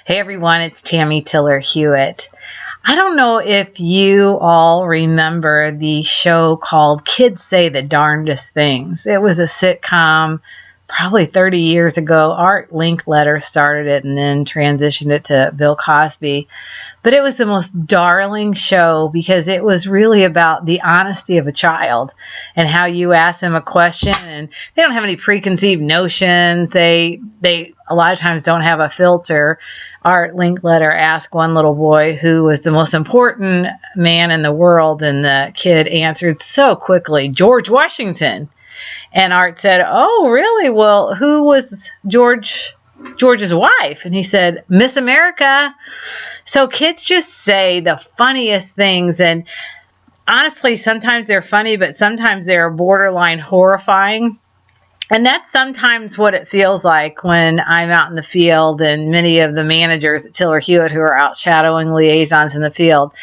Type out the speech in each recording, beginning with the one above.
Hey everyone, it's Tammy Tiller-Hewitt. I don't know if you all remember the show called Kids Say the Darndest Things. It was a sitcom probably 30 years ago. Art Linkletter started it and then transitioned it to Bill Cosby. But it was the most darling show because it was really about the honesty of a child and how you ask them a question and they don't have any preconceived notions. They a lot of times don't have a filter. Art Linkletter asked one little boy who was the most important man in the world, and the kid answered so quickly, George Washington. And Art said, "Oh, really? Well, who was George's wife?" And he said, "Miss America." So kids just say the funniest things, and honestly, sometimes they're funny, but sometimes they're borderline horrifying. And that's sometimes what it feels like when I'm out in the field, and many of the managers at Tiller-Hewitt who are out shadowing liaisons in the field.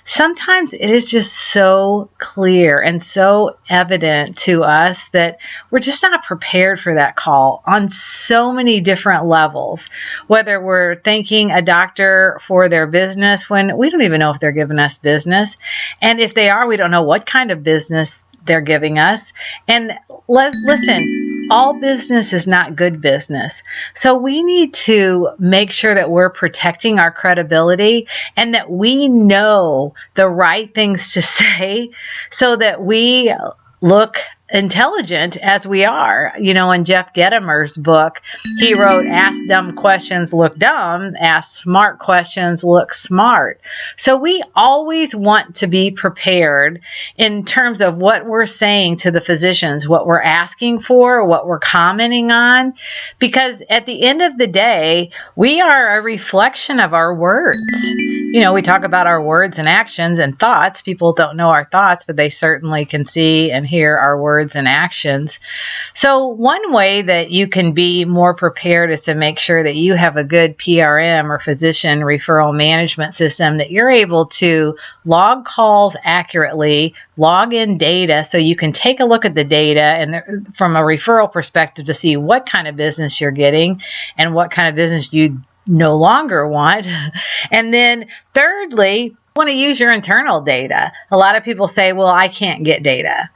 Sometimes it is just so clear and so evident to us that we're just not prepared for that call on so many different levels. Whether we're thanking a doctor for their business when we don't even know if they're giving us business. And if they are, we don't know what kind of business they're giving us. And listen, all business is not good business. So we need to make sure that we're protecting our credibility and that we know the right things to say so that we look intelligent as we are. You know, in Jeff Gedimer's book, he wrote, "Ask dumb questions, look dumb. Ask smart questions, look smart." So we always want to be prepared in terms of what we're saying to the physicians, what we're asking for, what we're commenting on, because at the end of the day, we are a reflection of our words. You know, we talk about our words and actions and thoughts. People don't know our thoughts, but they certainly can see and hear our words and actions. So one way that you can be more prepared is to make sure that you have a good PRM or physician referral management system, that you're able to log calls accurately, log in data so you can take a look at the data and from a referral perspective to see what kind of business you're getting and what kind of business you no longer want. And then thirdly, you want to use your internal data. A lot of people say, well, I can't get data.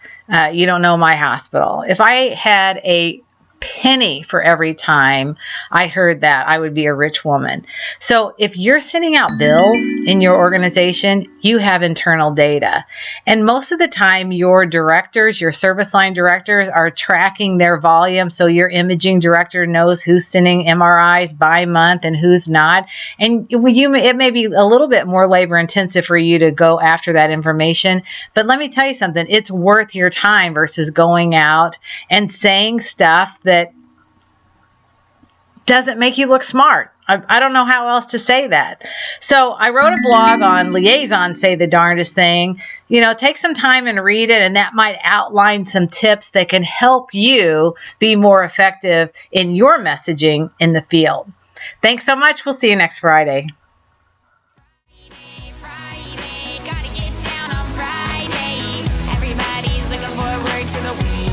You don't know my hospital. If I had a penny for every time I heard that, I would be a rich woman. So if you're sending out bills in your organization, you have internal data. And most of the time, your directors, your service line directors are tracking their volume. So your imaging director knows who's sending MRIs by month and who's not. And it may be a little bit more labor intensive for you to go after that information. But let me tell you something, it's worth your time versus going out and saying stuff that doesn't make you look smart. I don't know how else to say that. So I wrote a blog on Liaisons, Say the Darndest Thing. You know, take some time and read it, and that might outline some tips that can help you be more effective in your messaging in the field. Thanks so much. We'll see you next Friday. Friday, gotta get down on Friday. Everybody's looking forward to the weekend.